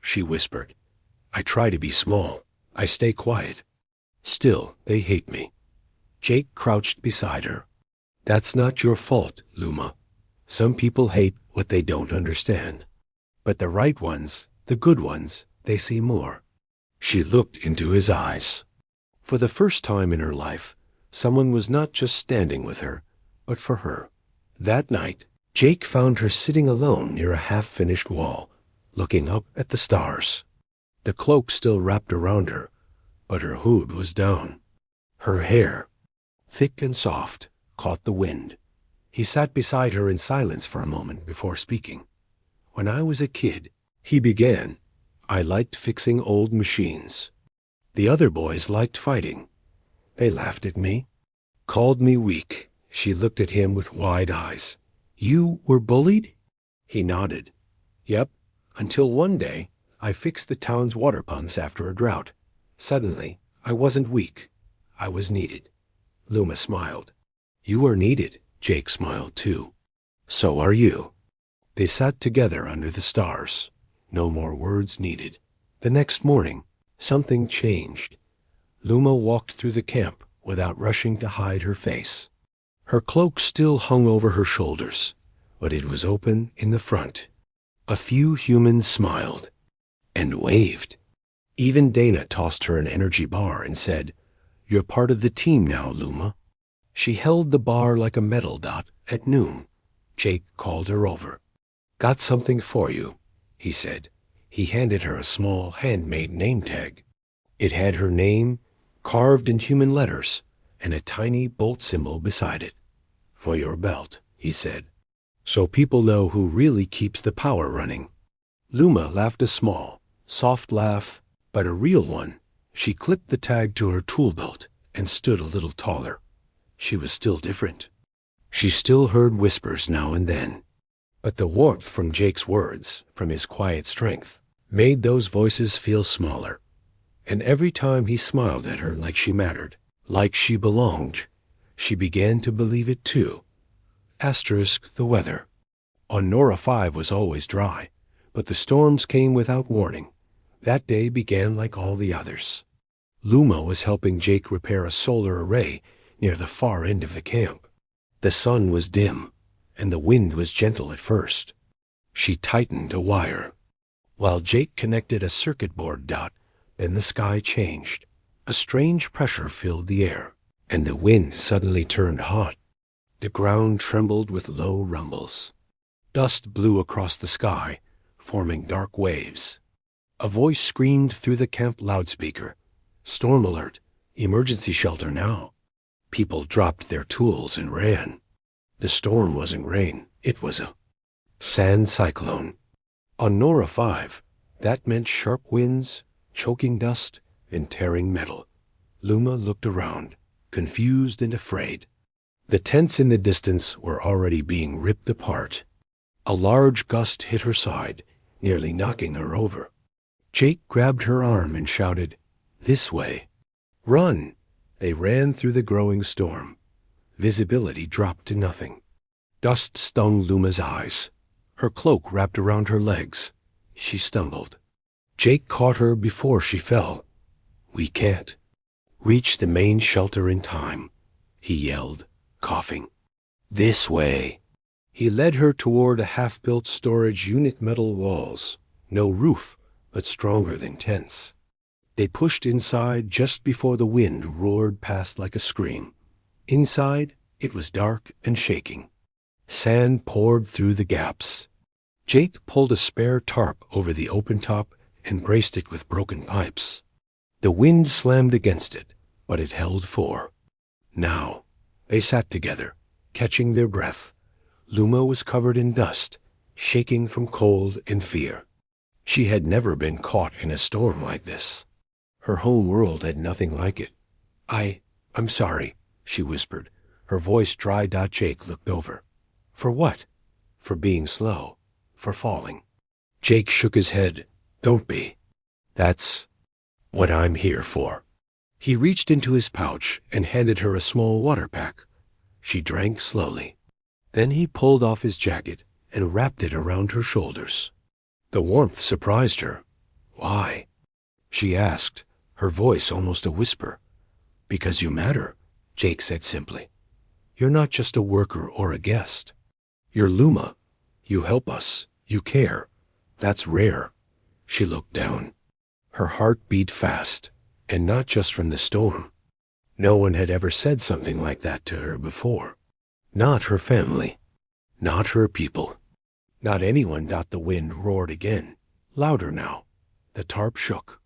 She whispered. I try to be small. I stay quiet. Still, they hate me. Jake crouched beside her. That's not your fault, Luma. Some people hate what they don't understand. But the right ones, the good ones, they see more. She looked into his eyes. For the first time in her life, someone was not just standing with her, but for her. That night, Jake found her sitting alone near a half-finished wall, looking up at the stars. The cloak still wrapped around her, but her hood was down. Her hair, thick and soft, caught the wind. He sat beside her in silence for a moment before speaking. When I was a kid, he began, I liked fixing old machines. The other boys liked fighting. They laughed at me, called me weak. She looked at him with wide eyes. You were bullied? He nodded. Yep, until one day I fixed the town's water pumps after a drought. Suddenly, I wasn't weak. I was needed. Luma smiled. You are needed. Jake smiled too. So are you. They sat together under the stars. No more words needed. The next morning, something changed. Luma walked through the camp without rushing to hide her face. Her cloak still hung over her shoulders, but it was open in the front. A few humans smiled and waved. Even Dana tossed her an energy bar and said, You're part of the team now, Luma. She held the bar like a metal dot at noon. Jake called her over. Got something for you, he said. He handed her a small handmade name tag. It had her name carved in human letters and a tiny bolt symbol beside it. For your belt, he said, so people know who really keeps the power running. Luma laughed a small, soft laugh, but a real one. She clipped the tag to her tool belt and stood a little taller. She was still different. She still heard whispers now and then. But the warmth from Jake's words, from his quiet strength, made those voices feel smaller. And every time he smiled at her like she mattered, like she belonged, she began to believe it too. Asterisk the weather. On Nora 5 was always dry, but the storms came without warning. That day began like all the others. Luma was helping Jake repair a solar array near the far end of the camp. The sun was dim, and the wind was gentle at first. She tightened a wire. While Jake connected a circuit board dot, then the sky changed. A strange pressure filled the air, and the wind suddenly turned hot. The ground trembled with low rumbles. Dust blew across the sky, forming dark waves. A voice screamed through the camp loudspeaker. Storm alert, emergency shelter now. People dropped their tools and ran. The storm wasn't rain, it was a sand cyclone. On Nora 5, that meant sharp winds, choking dust, and tearing metal. Luma looked around, confused and afraid. The tents in the distance were already being ripped apart. A large gust hit her side, nearly knocking her over. Jake grabbed her arm and shouted, This way. Run! They ran through the growing storm. Visibility dropped to nothing. Dust stung Luma's eyes. Her cloak wrapped around her legs. She stumbled. Jake caught her before she fell. We can't reach the main shelter in time, he yelled, coughing. This way. He led her toward a half-built storage unit, metal walls. No roof, but stronger than tents. They pushed inside just before the wind roared past like a scream. Inside, it was dark and shaking. Sand poured through the gaps. Jake pulled a spare tarp over the open top and braced it with broken pipes. The wind slammed against it, but it held for. Now, they sat together, catching their breath. Luma was covered in dust, shaking from cold and fear. She had never been caught in a storm like this. Her home world had nothing like it. I'm sorry, she whispered. Her voice dry. Jake looked over. For what? For being slow. For falling. Jake shook his head. Don't be. That's what I'm here for. He reached into his pouch and handed her a small water pack. She drank slowly. Then he pulled off his jacket and wrapped it around her shoulders. The warmth surprised her. Why? She asked, her voice almost a whisper. Because you matter, Jake said simply. You're not just a worker or a guest. You're Luma. You help us. You care. That's rare. She looked down. Her heart beat fast, and not just from the storm. No one had ever said something like that to her before. Not her family. Not her people. Not anyone. The wind roared again, louder now. The tarp shook.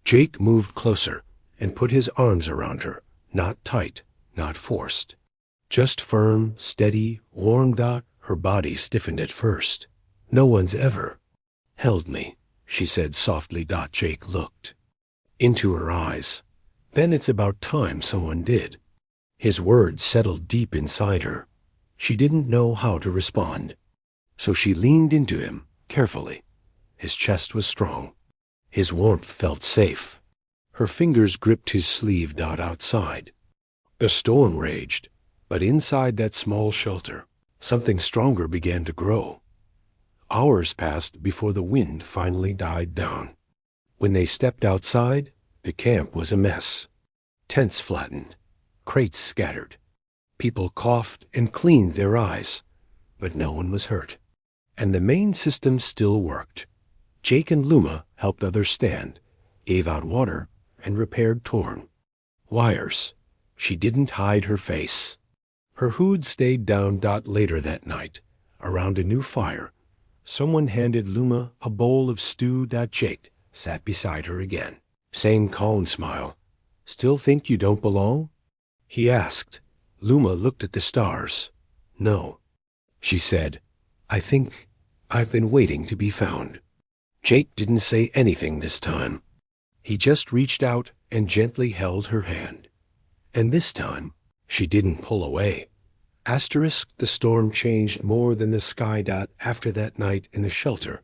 Jake moved closer and put his arms around her, not tight, not forced. Just firm, steady, warm. Her body stiffened at first. No one's ever held me, she said softly. Jake looked into her eyes. Then it's about time someone did. His words settled deep inside her. She didn't know how to respond. So she leaned into him, carefully. His chest was strong. His warmth felt safe. Her fingers gripped his sleeve. Outside, the storm raged, but inside that small shelter, something stronger began to grow. Hours passed before the wind finally died down. When they stepped outside, the camp was a mess. Tents flattened, crates scattered. People coughed and cleaned their eyes, but no one was hurt. And the main system still worked. Jake and Luma helped others stand, gave out water, and repaired torn wires. She didn't hide her face. Her hood stayed down. Later that night, around a new fire, someone handed Luma a bowl of stew. Jake sat beside her again. Same calm smile. Still think you don't belong? He asked. Luma looked at the stars. No, she said. I think I've been waiting to be found. Jake didn't say anything this time. He just reached out and gently held her hand. And this time, she didn't pull away. The storm changed more than the sky. After that night in the shelter,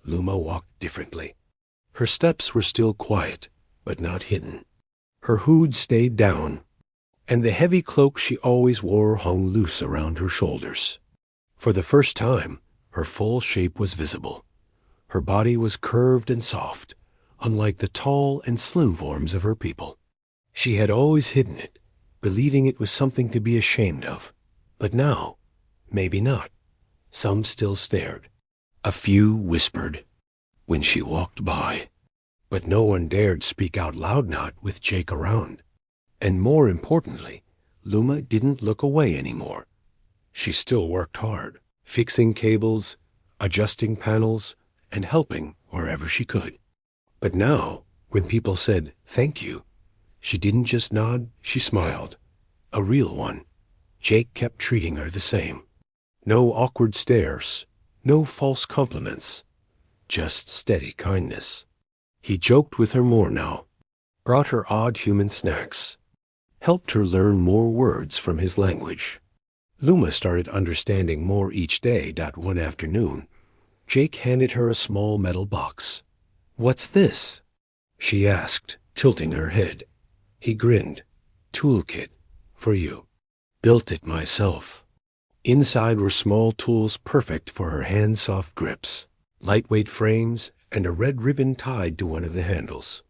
Luma walked differently. Her steps were still quiet, but not hidden. Her hood stayed down, and the heavy cloak she always wore hung loose around her shoulders. For the first time, her full shape was visible. Her body was curved and soft, unlike the tall and slim forms of her people. She had always hidden it, believing it was something to be ashamed of. But now, maybe not. Some still stared. A few whispered when she walked by. But no one dared speak out loud, not with Jake around. And more importantly, Luma didn't look away anymore. She still worked hard, fixing cables, adjusting panels, and helping wherever she could. But now, when people said, "Thank you," she didn't just nod, she smiled. A real one. Jake kept treating her the same. No awkward stares, no false compliments, just steady kindness. He joked with her more now, brought her odd human snacks, helped her learn more words from his language. Luma started understanding more each day. One afternoon, Jake handed her a small metal box. "What's this?" she asked, tilting her head. He grinned. "Toolkit, for you. Built it myself." Inside were small tools perfect for her hand-soft grips, lightweight frames, and a red ribbon tied to one of the handles.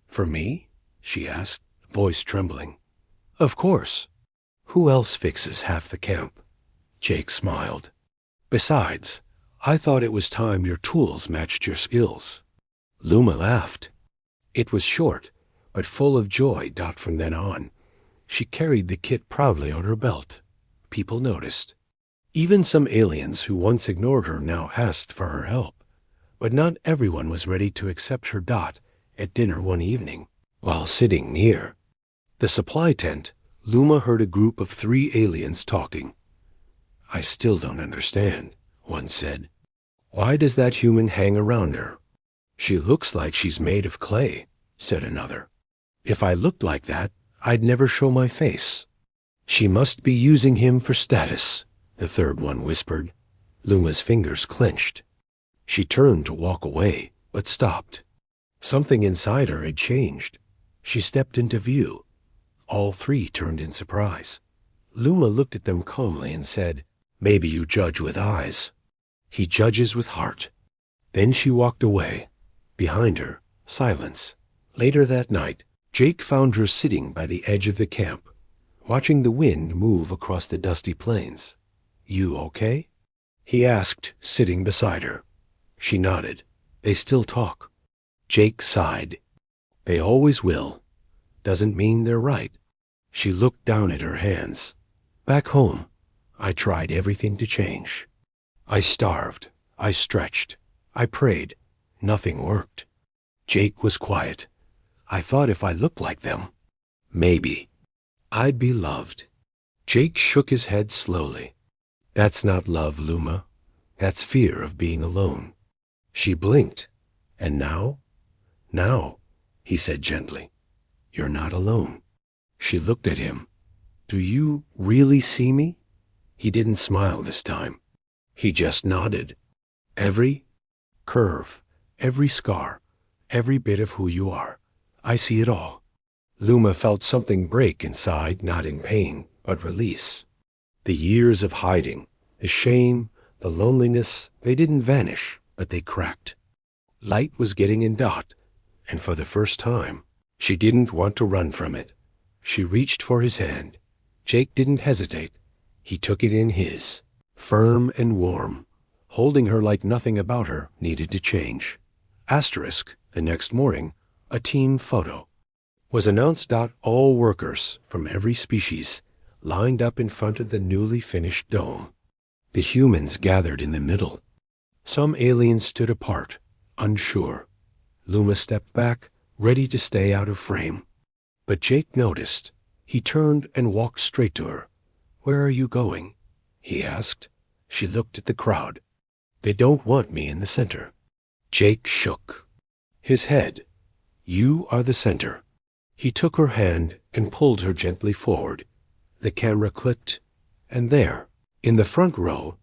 "For me?" she asked, voice trembling. "Of course. Who else fixes half the camp?" Jake smiled. "Besides, I thought it was time your tools matched your skills." Luma laughed. It was short, but full of joy. From then on, she carried the kit proudly on her belt. People noticed. Even some aliens who once ignored her now asked for her help. But not everyone was ready to accept her. At dinner one evening, while sitting near the supply tent, Luma heard a group of 3 aliens talking. "I still don't understand," one said. "Why does that human hang around her?" "She looks like she's made of clay," said another. "If I looked like that, I'd never show my face." "She must be using him for status," the third one whispered. Luma's fingers clenched. She turned to walk away, but stopped. Something inside her had changed. She stepped into view. All 3 turned in surprise. Luma looked at them calmly and said, "Maybe you judge with eyes. He judges with heart." Then she walked away. Behind her, silence. Later that night, Jake found her sitting by the edge of the camp, watching the wind move across the dusty plains. "You okay?" he asked, sitting beside her. She nodded. "They still talk." Jake sighed. "They always will. Doesn't mean they're right." She looked down at her hands. "Back home, I tried everything to change. I starved. I stretched. I prayed. Nothing worked." Jake was quiet. "I thought if I looked like them, maybe I'd be loved." Jake shook his head slowly. "That's not love, Luma. That's fear of being alone." She blinked. "And now?" "Now," he said gently, "you're not alone." She looked at him. "Do you really see me?" He didn't smile this time. He just nodded. "Every curve, every scar, every bit of who you are. I see it all." Luma felt something break inside, not in pain, but release. The years of hiding, the shame, the loneliness, they didn't vanish, but they cracked. Light was getting in Dot, and for the first time, she didn't want to run from it. She reached for his hand. Jake didn't hesitate. He took it in his, firm and warm, holding her like nothing about her needed to change. Asterisk, the next morning, a team photo was announced. All workers from every species lined up in front of the newly finished dome. The humans gathered in the middle. Some aliens stood apart, unsure. Luma stepped back, ready to stay out of frame. But Jake noticed. He turned and walked straight to her. "Where are you going?" he asked. She looked at the crowd. "They don't want me in the center." Jake shook his head. "You are the center." He took her hand and pulled her gently forward. The camera clicked, and there, in the front row,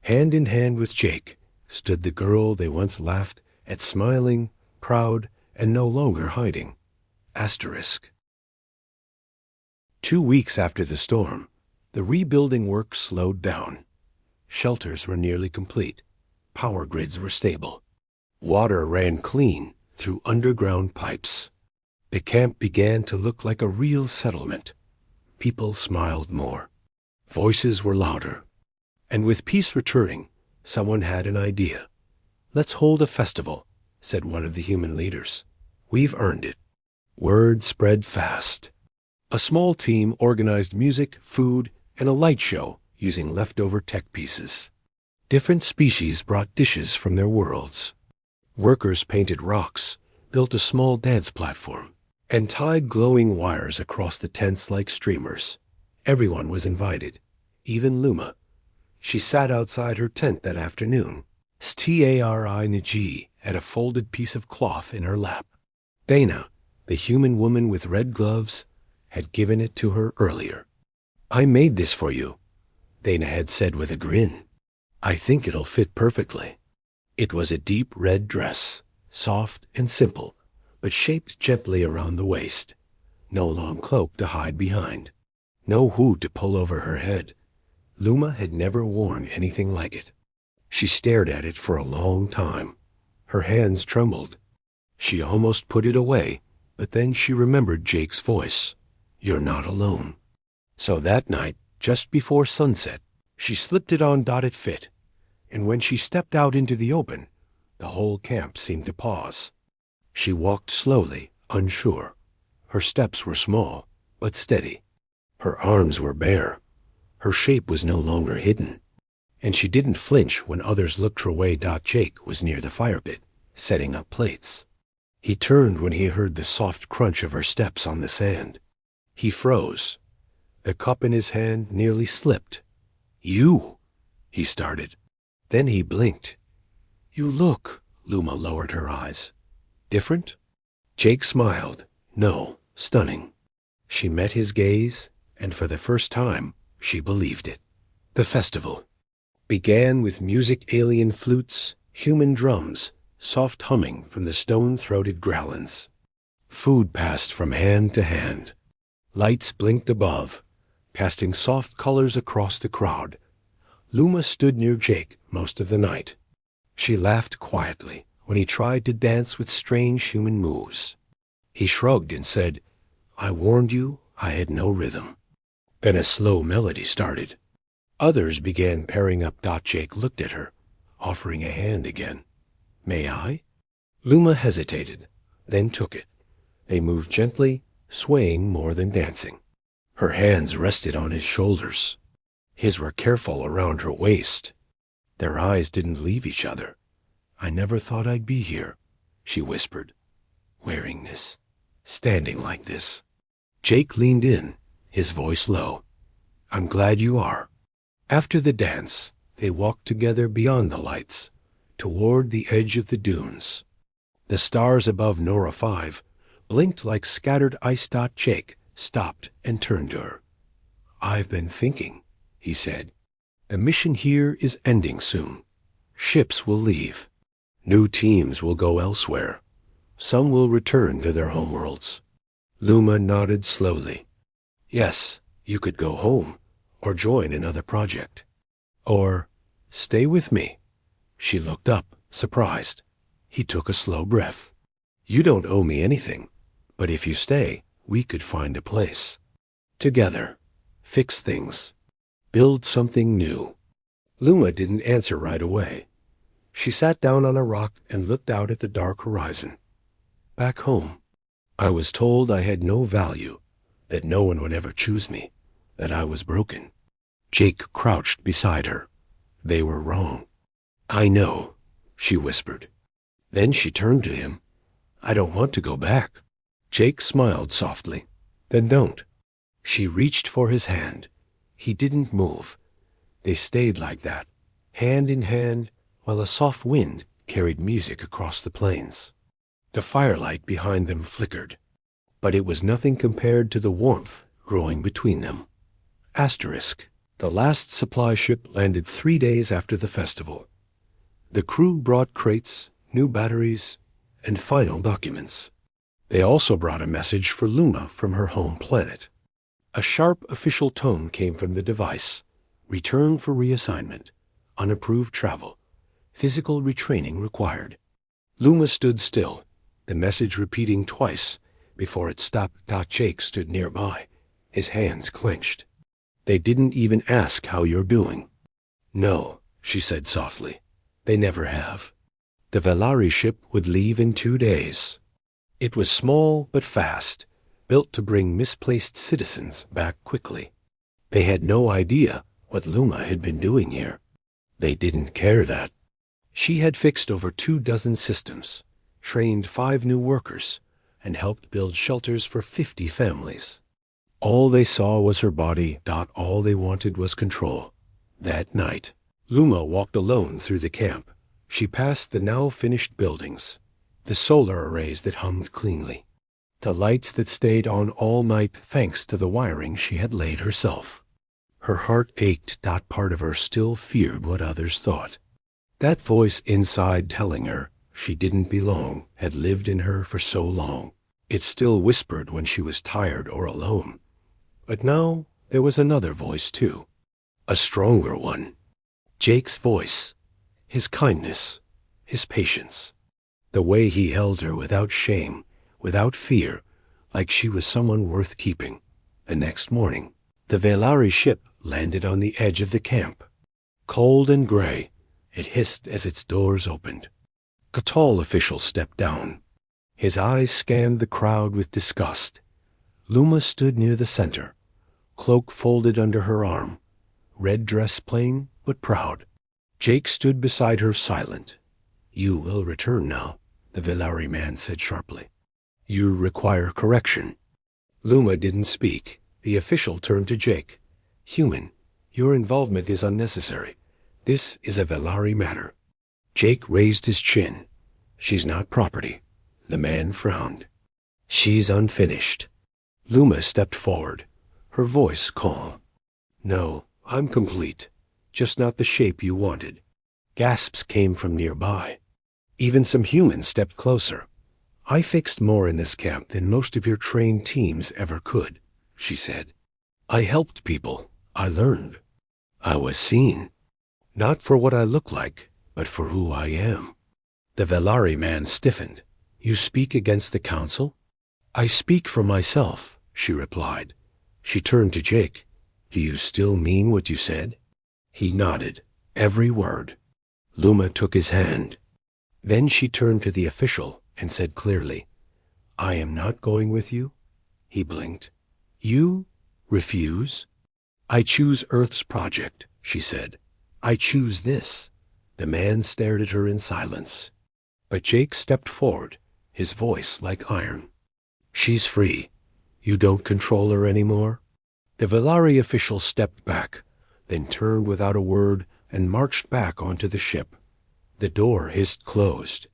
hand in hand with Jake, stood the girl they once laughed at, smiling, proud, and no longer hiding. Asterisk. 2 weeks after the storm, the rebuilding work slowed down. Shelters were nearly complete. Power grids were stable. Water ran clean through underground pipes. The camp began to look like a real settlement. People smiled more. Voices were louder. And with peace returning, someone had an idea. "Let's hold a festival," said one of the human leaders. "We've earned it." Word spread fast. A small team organized music, food, and a light show using leftover tech pieces. Different species brought dishes from their worlds. Workers painted rocks, built a small dance platform, and tied glowing wires across the tents like streamers. Everyone was invited, even Luma. She sat outside her tent that afternoon, Stari at a folded piece of cloth in her lap. Dana, the human woman with red gloves, had given it to her earlier. "I made this for you," Dana had said with a grin. "I think it'll fit perfectly." It was a deep red dress, soft and simple, but shaped gently around the waist. No long cloak to hide behind. No hood to pull over her head. Luma had never worn anything like it. She stared at it for a long time. Her hands trembled. She almost put it away, but then she remembered Jake's voice. "You're not alone." So that night, just before sunset, she slipped it on. It fit. And when she stepped out into the open, the whole camp seemed to pause. She walked slowly, unsure. Her steps were small, but steady. Her arms were bare. Her shape was no longer hidden. And she didn't flinch when others looked her way. Jake was near the fire pit, setting up plates. He turned when he heard the soft crunch of her steps on the sand. He froze. The cup in his hand nearly slipped. "You," he started. Then he blinked. "You look," Luma lowered her eyes. "Different?" Jake smiled. "No, stunning." She met his gaze, and for the first time, she believed it. The festival began with music, alien flutes, human drums, soft humming from the stone-throated growlins. Food passed from hand to hand. Lights blinked above, casting soft colors across the crowd. Luma stood near Jake most of the night. She laughed quietly when he tried to dance with strange human moves. He shrugged and said, "I warned you I had no rhythm." Then a slow melody started. Others began pairing up. Jake looked at her, offering a hand again. "May I?" Luma hesitated, then took it. They moved gently, swaying more than dancing. Her hands rested on his shoulders. His were careful around her waist. Their eyes didn't leave each other. "I never thought I'd be here," she whispered. "Wearing this, standing like this." Jake leaned in, his voice low. "I'm glad you are." After the dance, they walked together beyond the lights, toward the edge of the dunes. The stars above Nora 5 blinked like scattered ice. Jake stopped and turned to her. "I've been thinking," he said. "The mission here is ending soon. Ships will leave. New teams will go elsewhere. Some will return to their homeworlds." Luma nodded slowly. "Yes, you could go home, or join another project. Or stay with me." She looked up, surprised. He took a slow breath. "You don't owe me anything, but if you stay, we could find a place. Together, fix things, build something new." Luma didn't answer right away. She sat down on a rock and looked out at the dark horizon. "Back home, I was told I had no value, that no one would ever choose me, that I was broken." Jake crouched beside her. "They were wrong." "I know," she whispered. Then she turned to him. "I don't want to go back." Jake smiled softly. "Then don't." She reached for his hand. He didn't move. They stayed like that, hand in hand, while a soft wind carried music across the plains. The firelight behind them flickered, but it was nothing compared to the warmth growing between them. Asterisk. The last supply ship landed 3 days after the festival. The crew brought crates, new batteries, and final documents. They also brought a message for Luma from her home planet. A sharp official tone came from the device. "Return for reassignment. Unapproved travel. Physical retraining required." Luma stood still, the message repeating twice before it stopped. Jake stood nearby, his hands clenched. "They didn't even ask how you're doing." "No," she said softly. "They never have." The Velari ship would leave in 2 days. It was small but fast, built to bring misplaced citizens back quickly. They had no idea what Luma had been doing here. They didn't care that. She had fixed over 24 systems, trained 5 new workers, and helped build shelters for 50 families. All they saw was her body. All they wanted was control. That night, Luma walked alone through the camp. She passed the now finished buildings, the solar arrays that hummed cleanly, the lights that stayed on all night thanks to the wiring she had laid herself. Her heart ached. Part of her still feared what others thought. That voice inside telling her she didn't belong had lived in her for so long. It still whispered when she was tired or alone. But now there was another voice too, a stronger one. Jake's voice, his kindness, his patience. The way he held her without shame, without fear, like she was someone worth keeping. The next morning, the Velari ship landed on the edge of the camp. Cold and gray, it hissed as its doors opened. A tall official stepped down. His eyes scanned the crowd with disgust. Luma stood near the center, cloak folded under her arm, red dress plain but proud. Jake stood beside her silent. "You will return now," the Velari man said sharply. "You require correction." Luma didn't speak. The official turned to Jake. "Human, your involvement is unnecessary. This is a Velari matter." Jake raised his chin. "She's not property." The man frowned. "She's unfinished." Luma stepped forward, her voice calm. "No, I'm complete. Just not the shape you wanted." Gasps came from nearby. Even some humans stepped closer. "I fixed more in this camp than most of your trained teams ever could," she said. "I helped people. I learned. I was seen. Not for what I look like, but for who I am. The Velari man stiffened. You speak against the council? I speak for myself, she replied. She turned to Jake. Do you still mean what you said? He nodded, every word. Luma took his hand. Then she turned to the official and said clearly, I am not going with you. He blinked. You refuse? I choose Earth's project, she said. I choose this. The man stared at her in silence. But Jake stepped forward, his voice like iron. She's free. You don't control her anymore? The Velari official stepped back, then turned without a word and marched back onto the ship. The door hissed closed.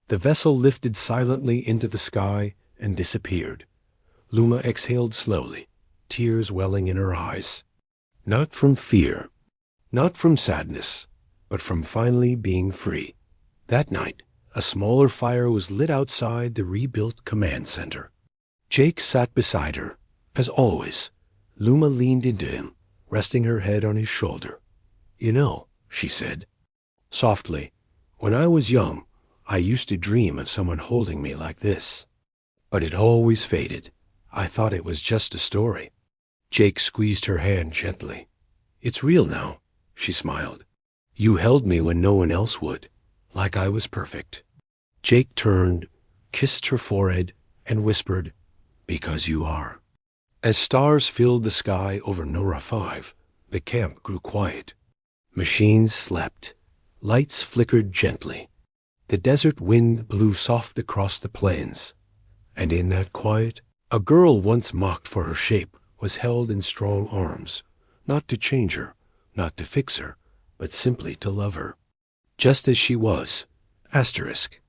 The vessel lifted silently into the sky and disappeared. Luma exhaled slowly, tears welling in her eyes. Not from fear, not from sadness, but from finally being free. That night, a smaller fire was lit outside the rebuilt command center. Jake sat beside her. As always, Luma leaned into him, resting her head on his shoulder. You know, she said, softly, when I was young, I used to dream of someone holding me like this. But it always faded. I thought it was just a story. Jake squeezed her hand gently. It's real now, she smiled. You held me when no one else would, like I was perfect. Jake turned, kissed her forehead, and whispered, Because you are. As stars filled the sky over Nora 5, the camp grew quiet. Machines slept. Lights flickered gently. The desert wind blew soft across the plains. And in that quiet, a girl once mocked for her shape was held in strong arms, not to change her, not to fix her, but simply to love her. Just as she was, asterisk.